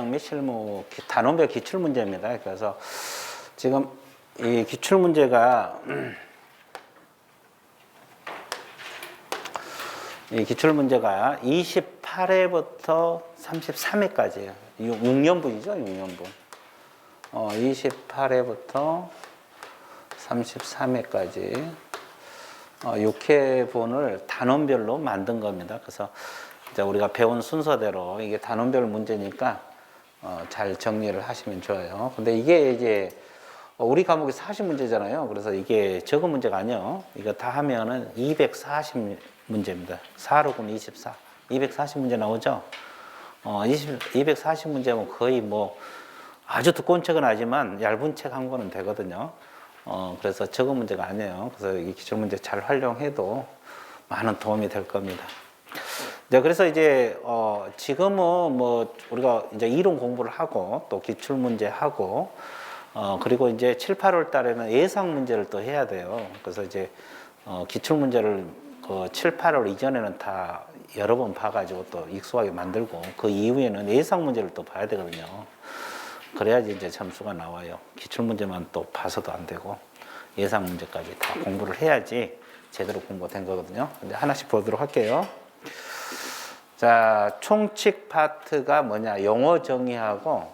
및 실무 단원별 기출 문제입니다. 그래서 지금 이 기출 문제가 이 기출 문제가 28회부터 33회까지예요. 6년분이죠, 6년분. 28회부터 33회까지 6회분을 단원별로 만든 겁니다. 그래서 이제 우리가 배운 순서대로 이게 단원별 문제니까 잘 정리를 하시면 좋아요. 근데 이게 이제 우리 과목이 40문제잖아요. 그래서 이게 적은 문제가 아니에요. 이거 다 하면은 240문제입니다. 4, 6은 24. 240문제 나오죠? 240문제면 거의 뭐 아주 두꺼운 책은 아니지만 얇은 책 한 권은 되거든요. 그래서 적은 문제가 아니에요. 그래서 이 기출 문제 잘 활용해도 많은 도움이 될 겁니다. 네, 그래서 이제 지금은 뭐 우리가 이제 이론 공부를 하고 또 기출 문제 하고 그리고 이제 7, 8월 달에는 예상 문제를 또 해야 돼요. 그래서 이제 기출 문제를 7, 8월 이전에는 다 여러 번 봐가지고 또 익숙하게 만들고 그 이후에는 예상 문제를 또 봐야 되거든요. 그래야지 이제 점수가 나와요. 기출 문제만 또 봐서도 안 되고 예상 문제까지 다 공부를 해야지 제대로 공부된 거거든요. 근데 하나씩 보도록 할게요. 자, 총칙 파트가 뭐냐? 용어 정의하고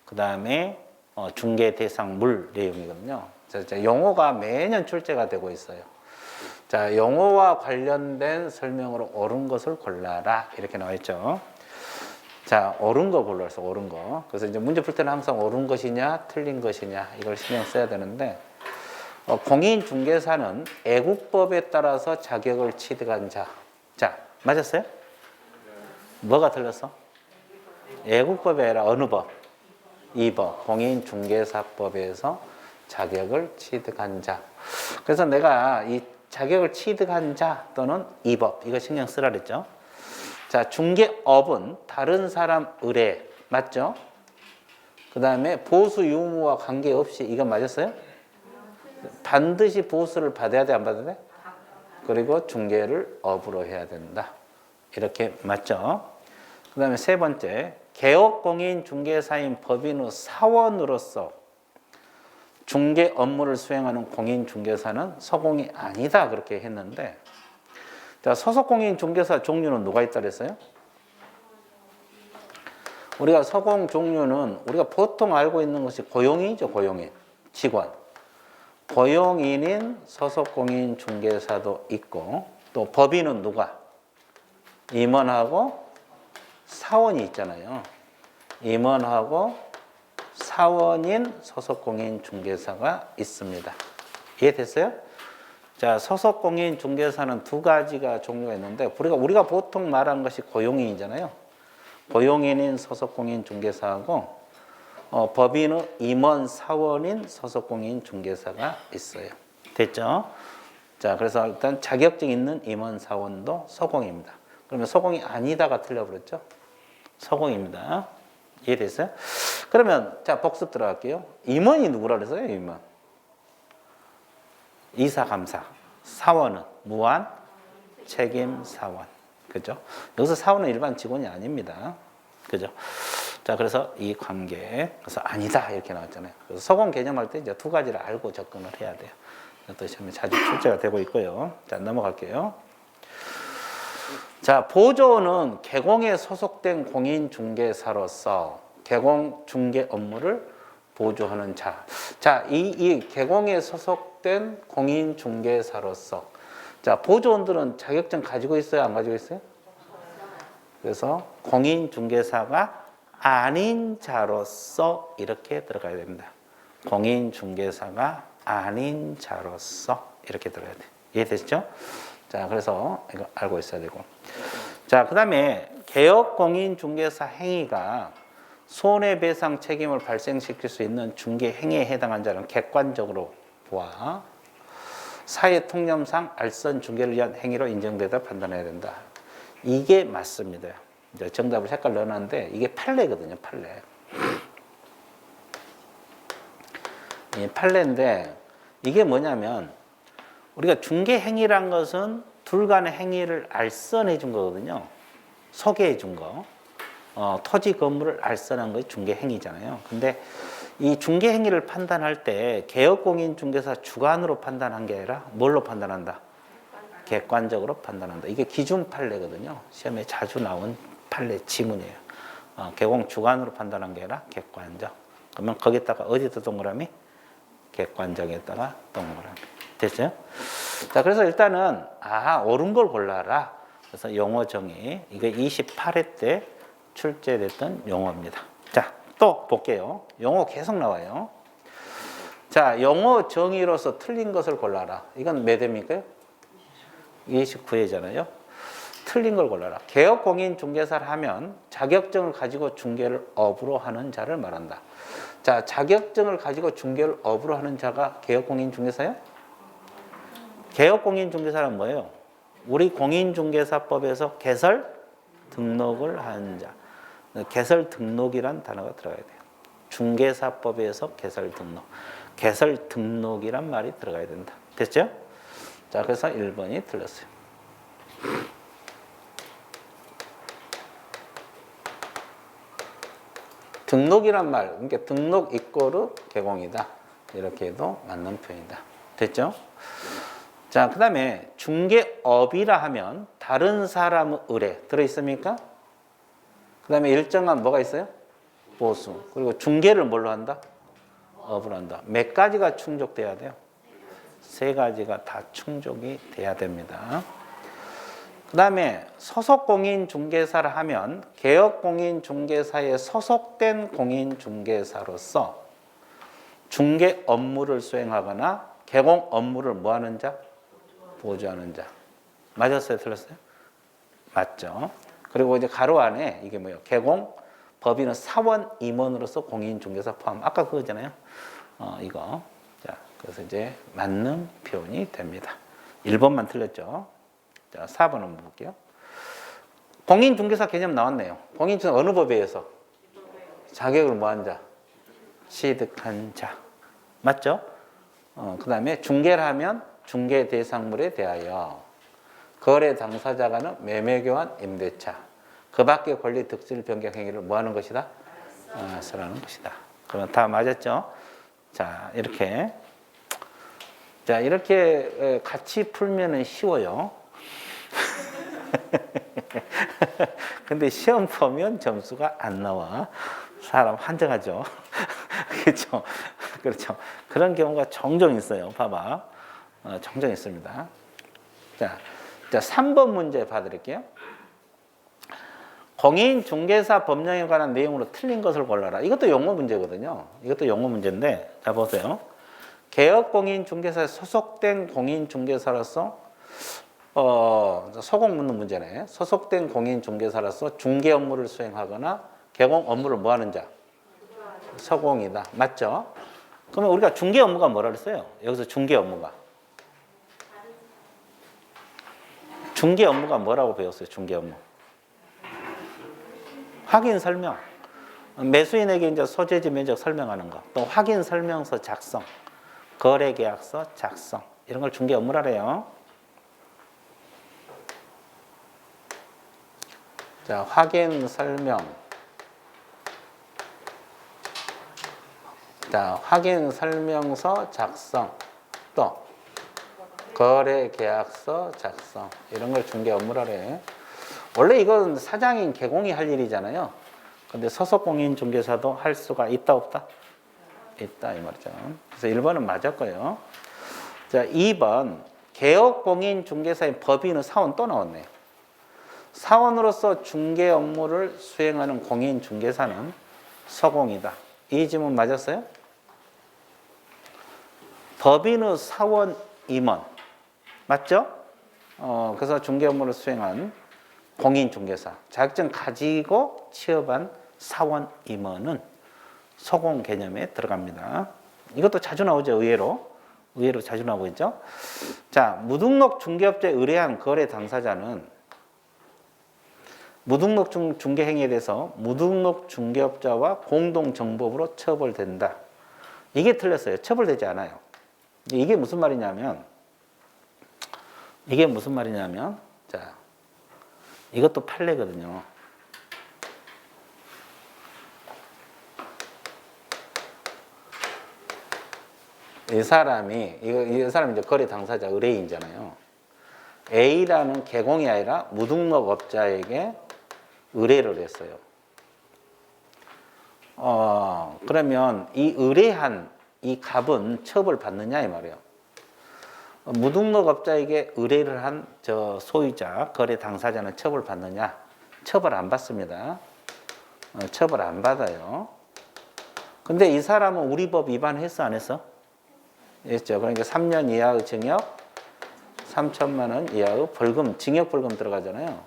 그 다음에 중개 대상 물 내용이거든요. 자, 용어가 매년 출제가 되고 있어요. 자, 용어와 관련된 설명으로 옳은 것을 골라라 이렇게 나와 있죠. 자, 옳은 거 골라서 옳은 거. 그래서 이제 문제 풀 때는 항상 옳은 것이냐, 틀린 것이냐 이걸 신경 써야 되는데 공인중개사는 애국법에 따라서 자격을 취득한 자. 자, 맞았어요? 뭐가 틀렸어? 애국법이 아니라 어느 법? 2번 공인중개사법에서 자격을 취득한 자. 그래서 내가 이 자격을 취득한 자 또는 2법 이거 신경 쓰라 그랬죠. 자, 중개업은 다른 사람 의뢰 맞죠? 그 다음에 보수 유무와 관계없이 이건 맞았어요? 반드시 보수를 받아야 돼, 안 받아야 돼? 그리고 중개를 업으로 해야 된다. 이렇게 맞죠? 그 다음에 세 번째, 개업공인중개사인 법인 후 사원으로서 중개 업무를 수행하는 공인중개사는 서공이 아니다 그렇게 했는데 자, 소속공인중개사 종류는 누가 있다 그랬어요? 우리가 서공 종류는 우리가 보통 알고 있는 것이 고용인이죠, 고용인, 직원. 고용인인 소속공인중개사도 있고 또 법인은 누가? 임원하고 사원이 있잖아요. 임원하고 사원인 소속공인중개사가 있습니다. 이해됐어요? 자, 소속공인중개사는 두 가지가 종류가 있는데 우리가 보통 말하는 것이 고용인이잖아요. 고용인인 소속공인중개사하고 법인의 임원 사원인 소속공인중개사가 있어요. 됐죠? 자, 그래서 일단 자격증 있는 임원 사원도 소공입니다. 그러면 소공이 아니다가 틀려버렸죠? 소공입니다. 이해됐어요? 그러면 자, 복습 들어갈게요. 임원이 누구라 그랬어요? 임원. 이사, 감사. 사원은 무한 책임 사원. 그죠? 여기서 사원은 일반 직원이 아닙니다. 그죠? 자, 그래서 이 관계. 그래서 아니다. 이렇게 나왔잖아요. 그래서 소공 개념할 때 이제 두 가지를 알고 접근을 해야 돼요. 또 시험에 자주 출제가 되고 있고요. 자, 넘어갈게요. 자, 보조는 개공에 소속된 공인중개사로서 개공 중개 업무를 보조하는 자. 자, 이 개공에 소속된 공인중개사로서 자, 보조원들은 자격증 가지고 있어요? 안 가지고 있어요? 그래서 공인중개사가 아닌 자로서 이렇게 들어가야 됩니다. 공인중개사가 아닌 자로서 이렇게 들어야 돼. 이해되시죠? 자, 그래서 이거 알고 있어야 되고. 자, 그 다음에 개업공인중개사 행위가 손해배상 책임을 발생시킬 수 있는 중개 행위에 해당한 자는 객관적으로 보아 사회통념상 알선 중개를 위한 행위로 인정되다 판단해야 된다. 이게 맞습니다. 이제 정답을 색깔 넣어놨는데 이게 판례거든요, 판례. 이 판례인데 이게 뭐냐면 우리가 중개 행위란 것은 둘 간의 행위를 알선해 준 거거든요. 소개해 준 거. 토지 건물을 알선한 것이 중개행위잖아요. 근데 이 중개행위를 판단할 때 개업공인중개사 주관으로 판단한 게 아니라 뭘로 판단한다? 객관적으로 판단한다. 이게 기준 판례거든요. 시험에 자주 나온 판례 지문이에요. 개공 주관으로 판단한 게 아니라 객관적. 그러면 거기다가 어디다 동그라미? 객관적에다가 동그라미. 됐죠? 자, 그래서 일단은 옳은 걸 골라라. 그래서 용어 정의. 이게 28회 때 출제됐던 용어입니다. 자, 또 볼게요. 용어 계속 나와요. 자, 용어 정의로서 틀린 것을 골라라. 이건 몇 회입니까? 29회잖아요. 틀린 걸 골라라. 개업공인중개사를 하면 자격증을 가지고 중개를 업으로 하는 자를 말한다. 자, 자격증을 가지고 중개를 업으로 하는 자가 개업공인중개사예요? 개업공인중개사는 뭐예요? 우리 공인중개사법에서 개설 등록을 한 자. 개설 등록이란 단어가 들어가야 돼요. 중개사법에서 개설 등록. 개설 등록이란 말이 들어가야 된다. 됐죠? 자, 그래서 1번이 틀렸어요. 등록이란 말, 그러니까 등록 이꼬르 개공이다. 이렇게 해도 맞는 표현이다. 됐죠? 자, 그 다음에 중개업이라 하면 다른 사람의 의뢰 들어있습니까? 그 다음에 일정한 뭐가 있어요? 보수. 그리고 중개를 뭘로 한다? 업으로 한다. 몇 가지가 충족돼야 돼요? 3가지가 다 충족이 돼야 됩니다. 그 다음에 소속공인중개사를 하면 개업공인중개사에 소속된 공인중개사로서 중개 업무를 수행하거나 개공 업무를 뭐 하는 자? 보조하는 자. 맞았어요? 틀렸어요? 맞죠? 그리고 이제 가로 안에 이게 뭐예요? 개공, 법인은 사원 임원으로서 공인중개사 포함. 아까 그거잖아요. 이거. 자, 그래서 이제 맞는 표현이 됩니다. 1번만 틀렸죠? 자, 4번 한번 볼게요. 공인중개사 개념 나왔네요. 공인중개사 어느 법에 의해서? 자격을 뭐한 자? 취득한 자. 맞죠? 그 다음에 중개를 하면 중개 대상물에 대하여 거래 당사자가는 매매교환 임대차 그 밖의 권리 득실 변경 행위를 뭐 하는 것이다? 설하는 것이다. 그러면 다 맞았죠? 자, 이렇게. 자, 이렇게 같이 풀면은 쉬워요. 근데 시험 보면 점수가 안 나와. 사람 한정하죠. 그렇죠? 그렇죠. 그런 경우가 종종 있어요. 봐봐. 종종 있습니다. 자, 3번 문제 봐드릴게요. 공인중개사 법령에 관한 내용으로 틀린 것을 골라라. 이것도 용어 문제거든요. 이것도 용어 문제인데, 자, 보세요. 개업공인중개사에 소속된 공인중개사로서 소공 묻는 문제네. 소속된 공인중개사로서 중개 업무를 수행하거나 개공 업무를 뭐 하는 자? 소공이다. 맞죠? 그러면 우리가 중개 업무가 뭐라 그랬어요? 여기서 중개 업무가. 중개 업무가 뭐라고 배웠어요? 중개 업무. 확인 설명. 매수인에게 이제 소재지 면적 설명하는 거. 또 확인 설명서 작성. 거래 계약서 작성. 이런 걸 중개 업무라래요. 자, 확인 설명. 자, 확인 설명서 작성. 또 거래 계약서 작성. 이런 걸 중개 업무라래. 원래 이건 사장인 개공이 할 일이잖아요. 근데 소속공인중개사도 할 수가 있다 없다? 있다 이 말이죠. 그래서 1번은 맞았고요. 자, 2번 개업공인중개사의 법인은 사원 또 나왔네요. 사원으로서 중개 업무를 수행하는 공인중개사는 소공이다. 이 질문 맞았어요? 법인의 사원 임원 맞죠? 그래서 중개 업무를 수행한 공인중개사 자격증 가지고 취업한 사원 임원은 소공 개념에 들어갑니다. 이것도 자주 나오죠. 의외로 자주 나오고 있죠. 자, 무등록 중개업자에 의뢰한 거래 당사자는 무등록 중개 행위에 대해서 무등록 중개업자와 공동정범으로 처벌된다. 이게 틀렸어요. 처벌되지 않아요. 이게 무슨 말이냐면 자, 이것도 판례거든요. 이 사람이 이 사람이 이제 거래 당사자 의뢰인이잖아요. A라는 개공이 아니라 무등록업자에게 의뢰를 했어요. 그러면 이 의뢰한 이 갑은 처벌받느냐 이 말이에요. 무등록업자에게 의뢰를 한 저 소유자, 거래 당사자는 처벌받느냐? 처벌 안 받습니다. 처벌 안 받아요. 근데 이 사람은 우리 법 위반했어 안 했어? 했죠. 그러니까 3년 이하의 징역, 3천만 원 이하의 벌금, 징역 벌금 들어가잖아요.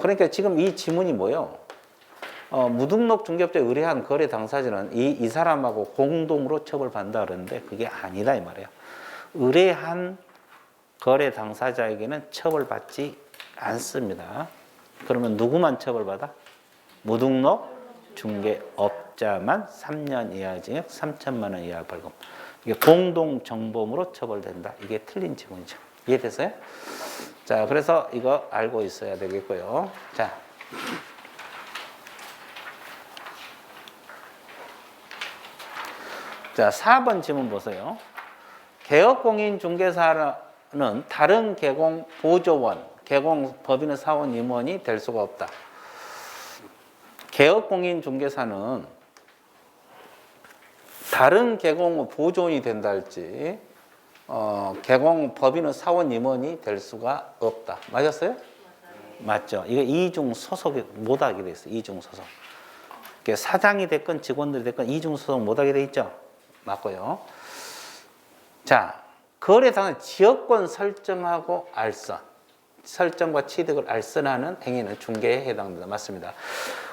그러니까 지금 이 지문이 뭐예요? 무등록 중개업자에 의뢰한 거래 당사자는 이 사람하고 공동으로 처벌받는다 그러는데 그게 아니다 이 말이에요. 의뢰한 거래 당사자에게는 처벌받지 않습니다. 그러면 누구만 처벌받아? 무등록 중개업자만 3년 이하 징역 3천만 원 이하 벌금. 이게 공동정범으로 처벌된다. 이게 틀린 지문이죠. 이해됐어요? 자, 그래서 이거 알고 있어야 되겠고요. 자, 자 4번 지문 보세요. 개업공인중개사는 다른 개공 보조원, 개공 법인의 사원 임원이 될 수가 없다. 개업공인중개사는 다른 개공 보조원이 된다 할지 개공 법인의 사원 임원이 될 수가 없다. 맞았어요? 맞죠. 이거 이중 소속이 못하게 돼 있어요. 이중 소속. 사장이 됐건 직원들이 됐건 이중 소속 못하게 돼 있죠. 맞고요. 자, 거래 당한 지역권 설정하고 알선, 설정과 취득을 알선하는 행위는 중개에 해당됩니다. 맞습니다.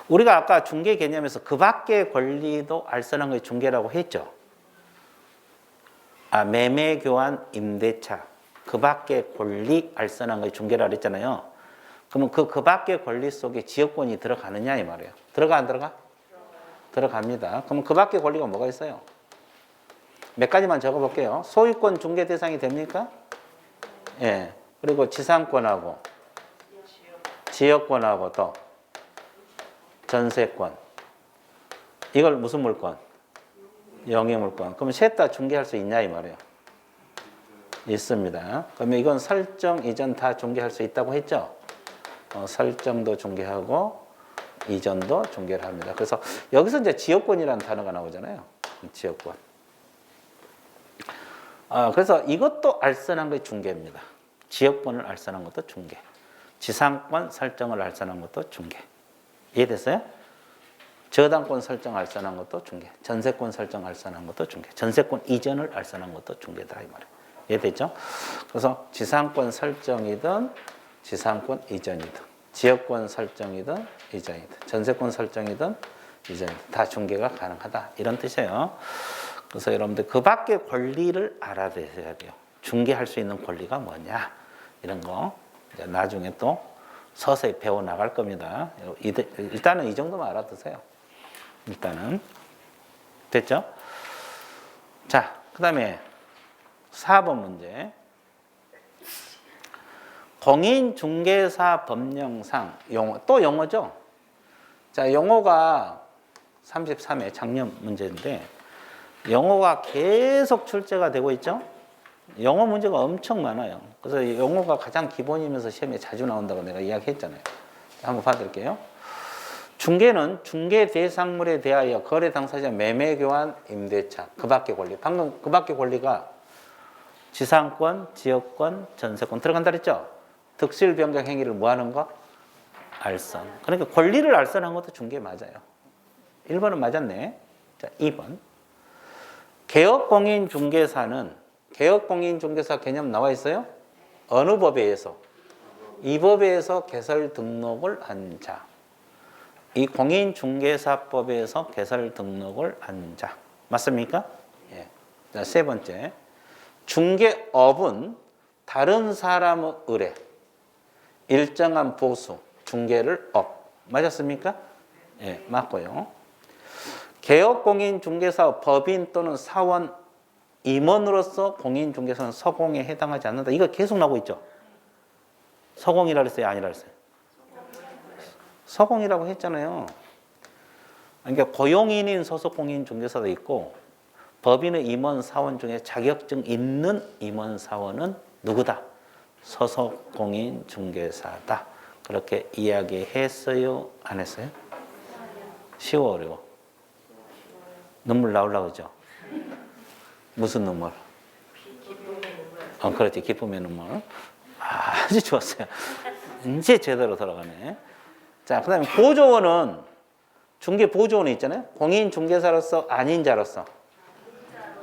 우리가 아까 중개 개념에서 그 밖의 권리도 알선한 것이 중개라고 했죠. 매매, 교환, 임대차 그 밖의 권리 알선한 것이 중개라고 했잖아요. 그러면 그 밖의 권리 속에 지역권이 들어가느냐 이 말이에요. 들어가 안 들어가? 들어갑니다. 그럼 그 밖의 권리가 뭐가 있어요? 몇 가지만 적어볼게요. 소유권 중개 대상이 됩니까? 예. 그리고 지상권하고 지역권하고 또 전세권. 이걸 무슨 물권? 영위물권. 그러면 셋 다 중개할 수 있냐 이 말이에요. 있습니다. 그러면 이건 설정 이전 다 중개할 수 있다고 했죠. 설정도 중개하고 이전도 중개를 합니다. 그래서 여기서 이제 지역권이라는 단어가 나오잖아요. 지역권. 그래서 이것도 알선한 게 중개입니다. 지역권을 알선한 것도 중개. 지상권 설정을 알선한 것도 중개. 이해됐어요? 저당권 설정 알선한 것도 중개. 전세권 설정 알선한 것도 중개. 전세권 이전을 알선한 것도 중개다 이 말이에요. 이해됐죠? 그래서 지상권 설정이든 지상권 이전이든 지역권 설정이든 이전이든 전세권 설정이든 이전이든 다 중개가 가능하다 이런 뜻이에요. 그래서 여러분들 그 밖의 권리를 알아두셔야 돼요. 중개할 수 있는 권리가 뭐냐 이런 거 이제 나중에 또 서서히 배워 나갈 겁니다. 일단은 이 정도만 알아두세요. 일단은 됐죠? 자, 그다음에 4번 문제. 공인중개사 법령상 용어 또 용어죠. 자, 용어가 33회 작년 문제인데. 영어가 계속 출제가 되고 있죠. 영어 문제가 엄청 많아요. 그래서 영어가 가장 기본이면서 시험에 자주 나온다고 내가 이야기했잖아요. 한번 봐드릴게요. 중개는 중개 대상물에 대하여 거래 당사자 매매, 교환, 임대차 그 밖의 권리. 방금 그 밖의 권리가 지상권, 지역권, 전세권 들어간다 그랬죠. 득실 변경 행위를 뭐 하는 거? 알선. 그러니까 권리를 알선한 것도 중개 맞아요. 1번은 맞았네. 자, 2번. 개업공인중개사는 개업공인중개사 개념 나와 있어요? 어느 법에 의해서? 이 법에 의해서 개설 등록을 한 자. 이 공인중개사법에 의해서 개설 등록을 한 자. 맞습니까? 예. 자, 세 번째. 중개업은 다른 사람의 의뢰, 일정한 보수, 중개를 업. 맞았습니까? 예, 맞고요. 개업공인중개사 법인 또는 사원 임원으로서 공인중개사는 서공에 해당하지 않는다. 이거 계속 나오고 있죠. 서공이라 그랬어요? 아니라 그랬어요? 서공이라고 했잖아요. 그러니까 고용인인 소속 공인중개사도 있고 법인의 임원 사원 중에 자격증 있는 임원 사원은 누구다? 소속 공인 중개사다. 그렇게 이야기했어요? 안 했어요? 쉬워 어려워? 눈물 나오려고 그러죠? 무슨 눈물? 그렇지. 기쁨의 눈물. 아주 좋았어요. 이제 제대로 돌아가네. 자, 그 다음에 보조원은, 중개 보조원이 있잖아요. 공인 중개사로서 아닌 자로서.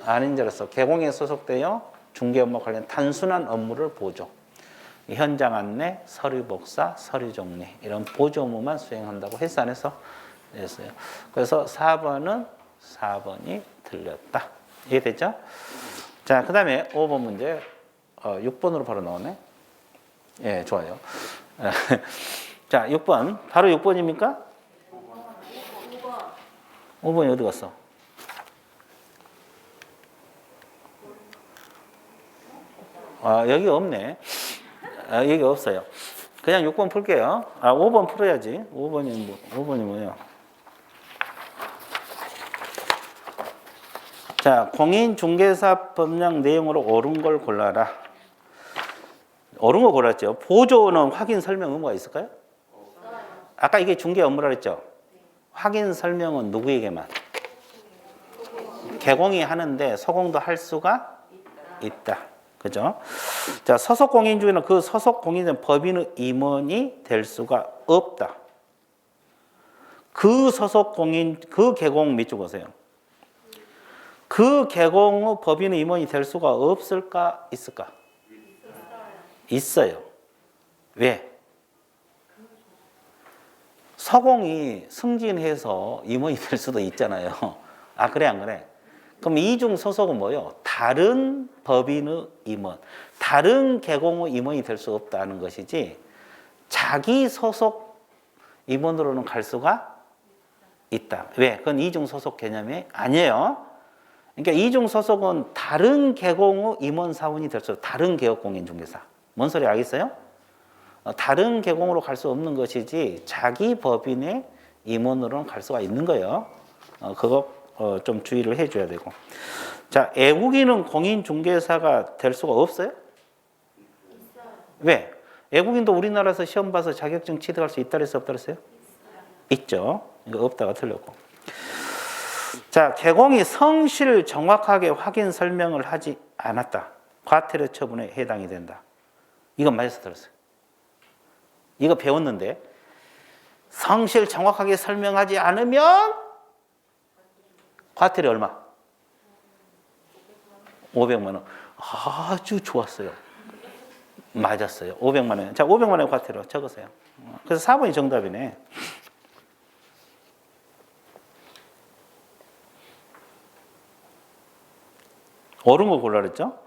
아닌 자로서 개공에 소속되어 중개 업무 관련 단순한 업무를 보조. 현장 안내, 서류 복사, 서류 정리 이런 보조 업무만 수행한다고 했어 안 했어? 했어요. 그래서 4번이 틀렸다. 이해됐죠? 자, 그 다음에 5번 문제 6번으로 바로 나오네. 예, 좋아요. 자, 6번. 바로 6번입니까? 5번이 어디 갔어? 여기 없네. 여기 없어요. 그냥 6번 풀게요. 5번 풀어야지. 5번이 뭐예요? 자, 공인중개사 법령 내용으로 옳은 걸 골라라. 옳은 거 골랐죠. 보조는 확인 설명 의무가 있을까요? 아까 이게 중개 업무라 그랬죠. 확인 설명은 누구에게만? 개공이 하는데 소공도 할 수가 있다. 그죠? 자, 소속 공인 중에는 그 소속 공인은 법인의 임원이 될 수가 없다. 그 소속 공인, 그 개공 밑줄 보세요. 그 개공의 법인의 임원이 될 수가 없을까? 있을까? 있어요. 왜? 서공이 승진해서 임원이 될 수도 있잖아요. 그래 안 그래? 그럼 이중 소속은 뭐예요? 다른 법인의 임원, 다른 개공의 임원이 될 수 없다는 것이지 자기 소속 임원으로는 갈 수가 있다. 왜? 그건 이중 소속 개념이 아니에요. 그러니까 이중 소속은 다른 개공의 임원 사원이 될 수 없다. 다른 개업 공인 중개사. 뭔 소리 알겠어요? 다른 개공으로 갈 수 없는 것이지 자기 법인의 임원으로는 갈 수가 있는 거예요. 그거 좀 주의를 해줘야 되고. 자, 애국인은 공인중개사가 될 수가 없어요? 왜? 애국인도 우리나라에서 시험 봐서 자격증 취득할 수 있다 그랬어요? 없다 그랬어요? 있죠. 이거 없다가 틀렸고. 자, 개공이 성실 정확하게 확인 설명을 하지 않았다. 과태료 처분에 해당이 된다. 이건 맞아서 들었어요. 이거 배웠는데 성실 정확하게 설명하지 않으면 과태료 얼마? 500만 원. 아주 좋았어요. 맞았어요. 500만 원. 자, 500만 원 과태료 적으세요. 그래서 4번이 정답이네. 옳은 거 골라 그랬죠?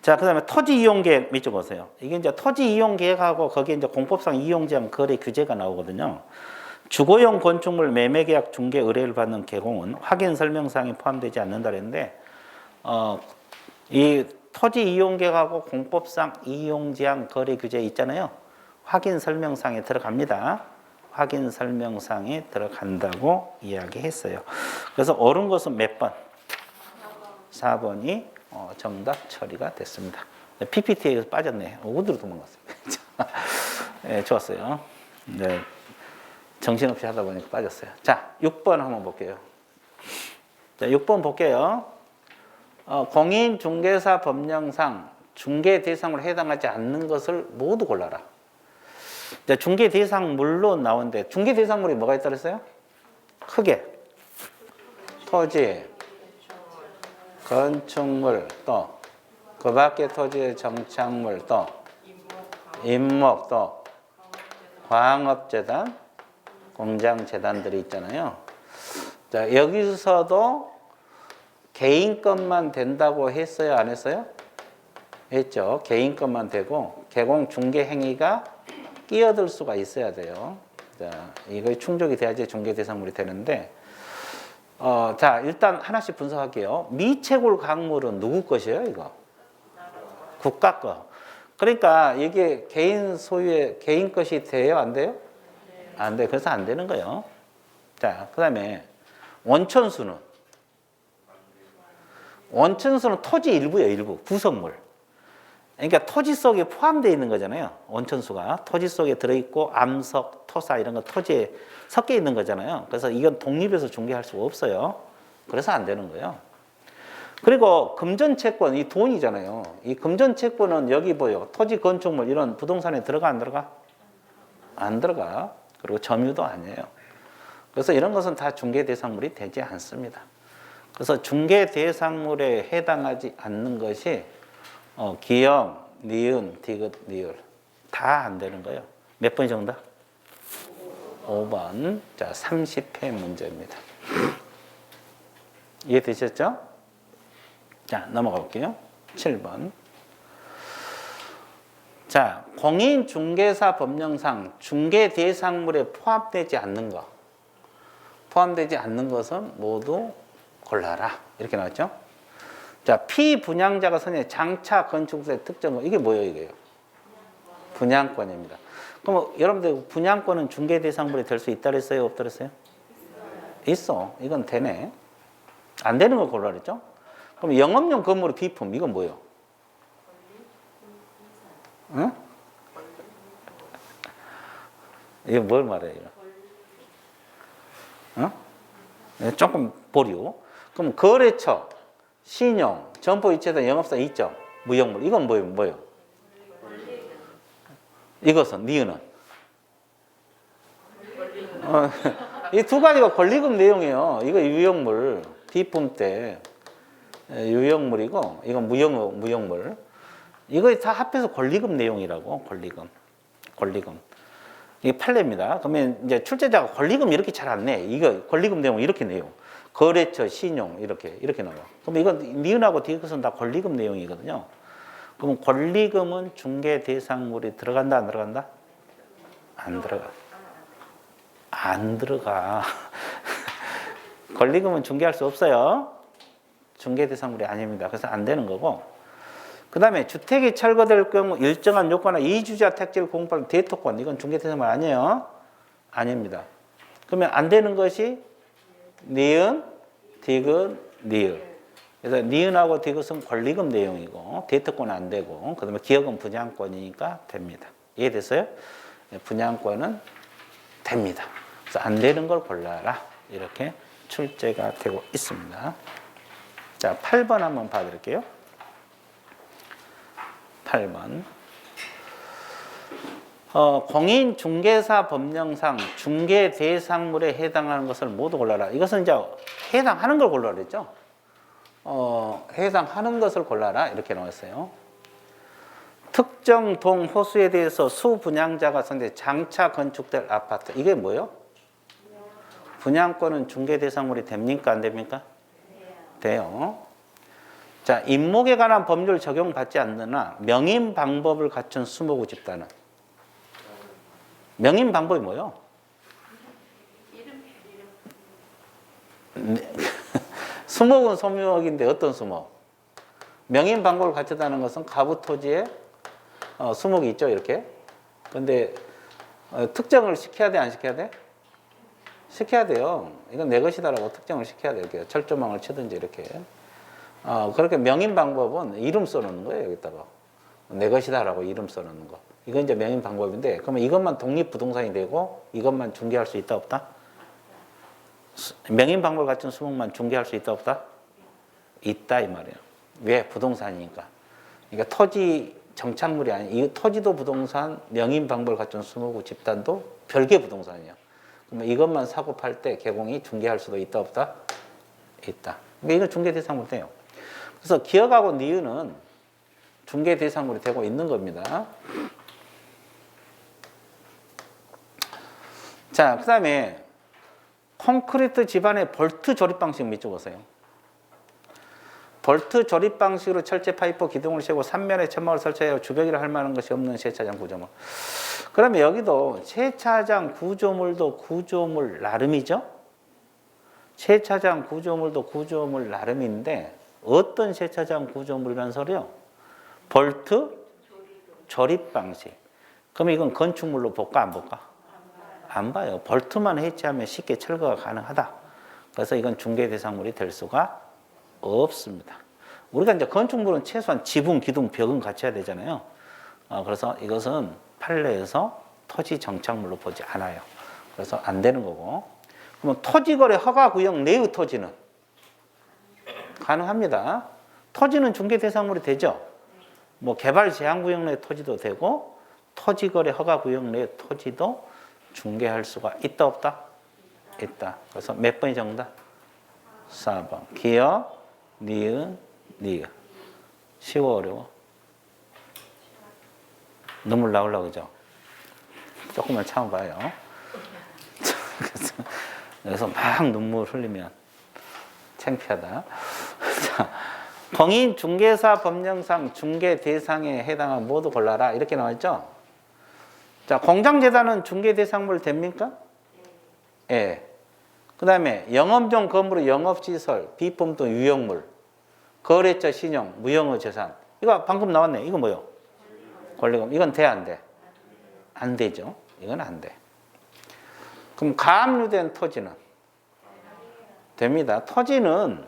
자, 그 다음에 토지 이용 계획 밑줄 보세요. 이게 이제 토지 이용 계획하고 거기에 이제 공법상 이용 제한 거래 규제가 나오거든요. 주거용 건축물 매매 계약 중개 의뢰를 받는 개공은 확인 설명사항이 포함되지 않는다 그랬는데, 이 토지 이용 계획하고 공법상 이용 제한 거래 규제 있잖아요. 확인 설명사항에 들어갑니다. 확인 설명사항에 들어간다고 이야기했어요. 그래서 옳은 것은 몇 번? 4번이 정답 처리가 됐습니다. PPT에서 빠졌네. 어디로 도망갔어요? 네, 좋았어요. 네, 정신없이 하다 보니까 빠졌어요. 자, 6번 한번 볼게요. 자, 6번 볼게요. 공인중개사 법령상 중개 대상으로 해당하지 않는 것을 모두 골라라. 자, 중개 대상물로 나오는데 중개 대상물이 뭐가 있다 그랬어요? 크게 토지, 건축물, 또 그 밖에 토지의 정착물, 또 임목, 또 광업재단, 공장재단들이 있잖아요. 자, 여기서도 개인 것만 된다고 했어요? 안 했어요? 했죠. 개인 것만 되고 개공 중개 행위가 끼어들 수가 있어야 돼요. 자, 이거 충족이 돼야지 중개 대상물이 되는데, 자, 일단 하나씩 분석할게요. 미채굴 강물은 누구 것이에요, 이거? 국가 거. 그러니까 이게 개인 소유의 개인 것이 돼요, 안 돼요? 안 돼. 그래서 안 되는 거예요. 자, 그 다음에 원천수는 온천수는 토지 일부예요, 일부. 구성물. 그러니까 토지 속에 포함되어 있는 거잖아요. 온천수가. 토지 속에 들어있고 암석, 토사 이런 거 토지에 섞여 있는 거잖아요. 그래서 이건 독립해서 중개할 수가 없어요. 그래서 안 되는 거예요. 그리고 금전채권, 이 돈이잖아요. 이 금전채권은 여기 뭐요? 토지, 건축물 이런 부동산에 들어가 안 들어가? 안 들어가. 그리고 점유도 아니에요. 그래서 이런 것은 다 중개 대상물이 되지 않습니다. 그래서 중개 대상물에 해당하지 않는 것이 기역, 니은, 디귿, 리을 다 안 되는 거예요. 몇 번이 정답? 5번. 자, 30회 문제입니다. 이해되셨죠? 자, 넘어가 볼게요. 7번. 자, 공인중개사 법령상 중개 대상물에 포함되지 않는 것. 포함되지 않는 것은 모두 골라라. 이렇게 나왔죠? 자, 피분양자가 선정해 장차 건축물의 특정, 이게 뭐예요, 이게요? 분양권입니다. 그럼 여러분들 분양권은 중개 대상물이 될 수 있다 그랬어요, 없다 그랬어요? 있어. 이건 되네. 안 되는 걸 골라라 그랬죠? 그럼 영업용 건물의 비품, 이건 뭐예요? 응? 이거 뭘 말해요? 어? 조금 보류. 그럼 거래처, 신용, 점포 이체다 영업사 이점, 무형물. 이건 뭐예요? 이것은 니은은 이 두 가지가 권리금 내용이에요. 이거 유형물, 비품 때 유형물이고, 이건 무형물. 이거 다 합해서 권리금 내용이라고. 권리금. 이게 판례입니다. 그러면 이제 출제자가 권리금 이렇게 잘 안 내. 이거 권리금 내용 이렇게 내요. 거래처, 신용 이렇게 나와. 그럼 이건 니은하고 디귿은 다 권리금 내용이거든요. 그럼 권리금은 중개 대상물이 들어간다, 안 들어간다? 안 들어가. 안 들어가. 권리금은 중개할 수 없어요. 중개 대상물이 아닙니다. 그래서 안 되는 거고. 그 다음에 주택이 철거될 경우 일정한 요건과 이주자 택지를 공급하는 대토권, 이건 중개 대상물 아니에요. 아닙니다. 그러면 안 되는 것이 니은, 디귿, 리을. 그래서 니은하고 디귿은 권리금 내용이고 대토권은 안 되고, 그 다음에 기역은 분양권이니까 됩니다. 이해됐어요? 분양권은 됩니다. 그래서 안 되는 걸 골라라. 이렇게 출제가 되고 있습니다. 자, 8번 한번 봐드릴게요. 8번. 공인중개사 법령상 중개 대상물에 해당하는 것을 모두 골라라. 이것은 이제 해당하는 걸 골라라 그랬죠? 해당하는 것을 골라라. 이렇게 나왔어요. 특정 동 호수에 대해서 수분양자가 선택 장차 건축될 아파트. 이게 뭐예요? 분양권은 중개 대상물이 됩니까? 안 됩니까? 돼요. 자, 임목에 관한 법률 적용받지 않느나 명인 방법을 갖춘 수목우 집단은. 명인 방법이 뭐예요? 수목은 소목인데 어떤 수목? 명인 방법을 갖췄다는 것은 가부 토지에 수목이 있죠, 이렇게. 근데 특정을 시켜야 돼, 안 시켜야 돼? 시켜야 돼요. 이건 내 것이다라고 특정을 시켜야 돼요. 이렇게 철조망을 치든지 이렇게. 그렇게 명인 방법은 이름 써놓는 거예요, 여기다가. 내 것이다라고 이름 써놓는 거. 이건 이제 명인 방법인데, 그러면 이것만 독립부동산이 되고, 이것만 중개할 수 있다, 없다? 명인 방법을 갖춘 수목만 중개할 수 있다, 없다? 있다, 이 말이에요. 왜? 부동산이니까. 그러니까 토지 정착물이 아니, 이 토지도 부동산, 명인 방법을 갖춘 수목우 집단도 별개 부동산이에요. 그러면 이것만 사고 팔 때 개공이 중개할 수도 있다, 없다? 있다. 그러니까 이건 중개 대상물이 돼요. 그래서 기역하고 니은은 중개 대상물이 되고 있는 겁니다. 자, 그 다음에 콘크리트 집안의 볼트 조립 방식 밑줄 보세요. 볼트 조립 방식으로 철제 파이프 기둥을 세고 3면에 천막을 설치하여 주벽이라 할 만한 것이 없는 세차장 구조물. 그러면 여기도 세차장 구조물도 구조물 나름이죠. 세차장 구조물도 구조물 나름인데 어떤 세차장 구조물이라는 소리요? 볼트 조립 방식. 그럼 이건 건축물로 볼까 안 볼까? 안 봐요. 볼트만 해체하면 쉽게 철거가 가능하다. 그래서 이건 중개 대상물이 될 수가 없습니다. 우리가 이제 건축물은 최소한 지붕, 기둥, 벽은 갖춰야 되잖아요. 그래서 이것은 판례에서 토지 정착물로 보지 않아요. 그래서 안 되는 거고. 그러면 토지거래 허가구역 내의 토지는 가능합니다. 토지는 중개 대상물이 되죠. 뭐 개발 제한구역 내 토지도 되고 토지거래 허가구역 내 토지도 중개할 수가 있다 없다? 있다. 그래서 몇 번이 정답? 4번. 기역, 니은, 니은. 쉬워 어려워? 눈물 나오려고 그죠? 조금만 참아봐요. 그래서 막 눈물 흘리면 창피하다. 자, 공인 중개사 법령상 중개 대상에 해당한 모두 골라라. 이렇게 나와있죠? 자, 공장재단은 중개 대상물 됩니까? 예. 그 다음에 영업용 건물의 영업시설, 비품 또 유형물, 거래처 신용, 무형의 재산. 이거 방금 나왔네. 이거 뭐요? 권리금. 이건 돼, 안 돼? 안 되죠. 이건 안 돼. 그럼 가압류된 토지는? 됩니다. 토지는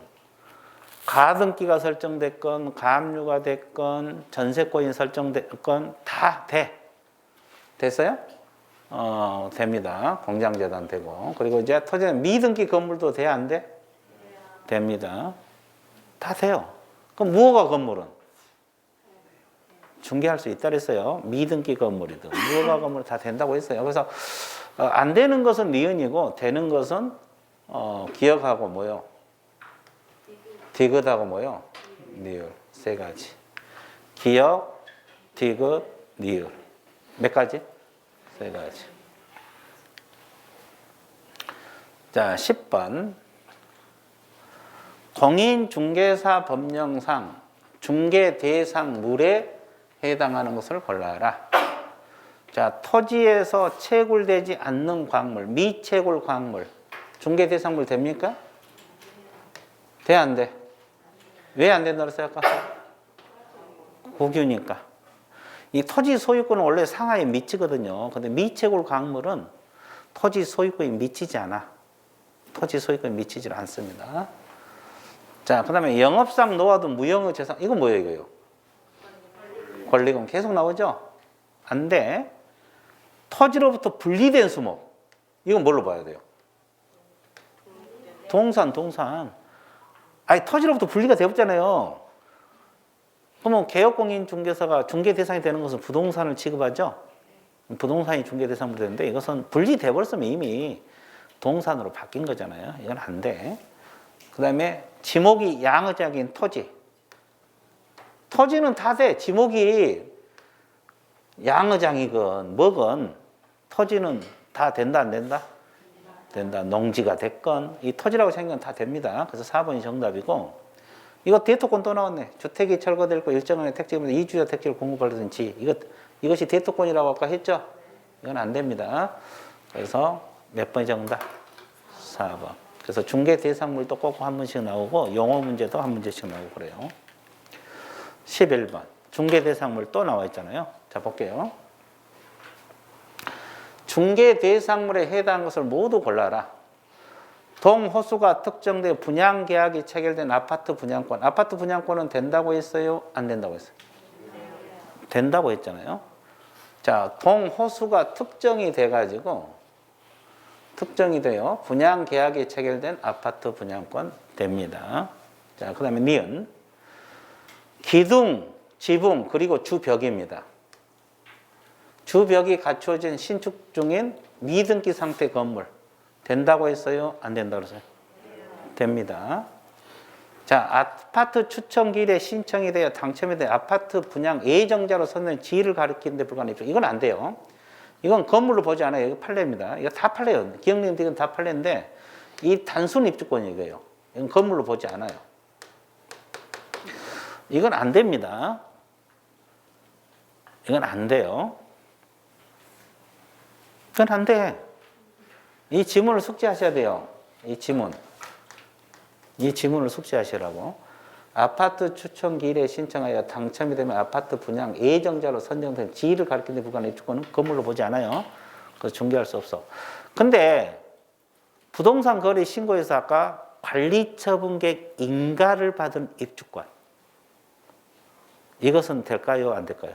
가등기가 설정됐건 가압류가 됐건 전세권이 설정됐건 다 돼. 됐어요? 됩니다. 공장재단 되고. 그리고 이제 토지는 미등기 건물도 돼, 안 돼? 됩니다. 다 돼요. 그럼 무허가 건물은? 중개할 수 있다 그랬어요. 미등기 건물이든 무허가 건물 다 된다고 했어요. 그래서 안 되는 것은 니은이고 되는 것은 기억하고 뭐요? 디귿하고 뭐요? 니을. 세 가지. 기억, 디귿, 니을. 몇 가지? 세 가지. 자, 10번. 공인중개사 법령상 중개 대상물에 해당하는 것을 골라라. 자, 토지에서 채굴되지 않는 광물, 미채굴 광물, 중개 대상물 됩니까? 돼, 안 돼? 왜 안 된다고 했어요, 아까? 국유니까. 이 토지 소유권은 원래 상하에 미치거든요. 근데 미채굴 광물은 토지 소유권이 미치지 않아. 토지 소유권이 미치질 않습니다. 자, 그 다음에 영업상 노하든 무형의 재산. 이건 뭐예요, 이거요? 권리금 계속 나오죠? 안 돼. 토지로부터 분리된 수목. 이건 뭘로 봐야 돼요? 동산. 아니, 토지로부터 분리가 되었잖아요. 그러면 개업공인중개사가 중개 대상이 되는 것은 부동산을 취급하죠? 부동산이 중개 대상으로 되는데 이것은 분리돼 버렸으면 이미 동산으로 바뀐 거잖아요. 이건 안 돼. 그 다음에 지목이 양의장인 토지. 토지는 다 돼. 지목이 양의장이건 뭐건 토지는 다 된다, 안 된다? 된다. 농지가 됐건 이 토지라고 생각하면 다 됩니다. 그래서 4번이 정답이고 이거 대토권 또 나왔네. 주택이 철거될 거 일정한 택지면 이주자 택지를 공급받는 지. 이것이 대토권이라고 아까 했죠? 이건 안 됩니다. 그래서 몇 번이 정답? 4번. 그래서 중개 대상물도 꼭 한 번씩 나오고 용어 문제도 한 문제씩 나오고 그래요. 11번. 중개 대상물 또 나와 있잖아요. 자, 볼게요. 중개 대상물에 해당하는 것을 모두 골라라. 동호수가 특정돼 분양계약이 체결된 아파트 분양권. 아파트 분양권은 된다고 했어요? 안 된다고 했어요? 된다고 했잖아요. 자, 동호수가 특정이 돼가지고 특정이 돼요. 분양계약이 체결된 아파트 분양권 됩니다. 자, 그 다음에 니은. 기둥, 지붕, 그리고 주벽입니다. 주벽이 갖춰진 신축 중인 미등기 상태 건물. 된다고 했어요? 안 된다고 했어요? 됩니다. 자, 아파트 추천기일에 신청이 되어 당첨이 되어 아파트 분양 예정자로 선정된 지위를 가리키는 데 불과한 입주. 이건 안 돼요. 이건 건물로 보지 않아요. 이거 판례입니다. 이거 다 판례예요. 기억님 이건 다 판례인데 이 단순 입주권이 이거예요. 이건 건물로 보지 않아요. 이건 안 됩니다. 이건 안 돼요. 이건 안 돼. 이 지문을 숙지하셔야 돼요. 이 지문을 숙지하시라고. 아파트 추천 기일에 신청하여 당첨이 되면 아파트 분양 예정자로 선정된 지위를 가리키는 데 불과한 입주권은 건물로 보지 않아요. 그래서 중개할 수 없어. 근데 부동산 거래 신고에서 아까 관리처분객 인가를 받은 입주권. 이것은 될까요? 안 될까요?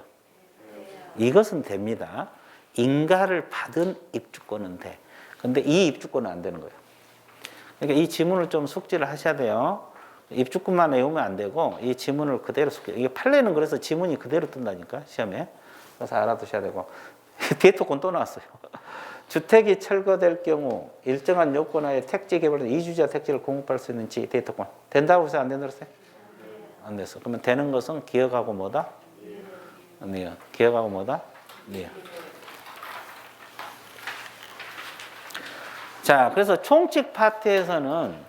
이것은 됩니다. 인가를 받은 입주권은 돼. 근데 이 입주권은 안 되는 거예요. 그러니까 이 지문을 좀 숙지를 하셔야 돼요. 입주권만 외우면 안 되고 이 지문을 그대로 숙지. 이게 판례는 그래서 지문이 그대로 뜬다니까 시험에. 그래서 알아두셔야 되고. 대토권 또 나왔어요. 주택이 철거될 경우 일정한 요건하에 택지 개발된 이주자 택지를 공급할 수 있는 대토권. 된다고 해서 안 된다고 했어요? 안 됐어. 그러면 되는 것은 기억하고 뭐다? 네. 기억하고 뭐다? 네. 자, 그래서 총칙 파트에서는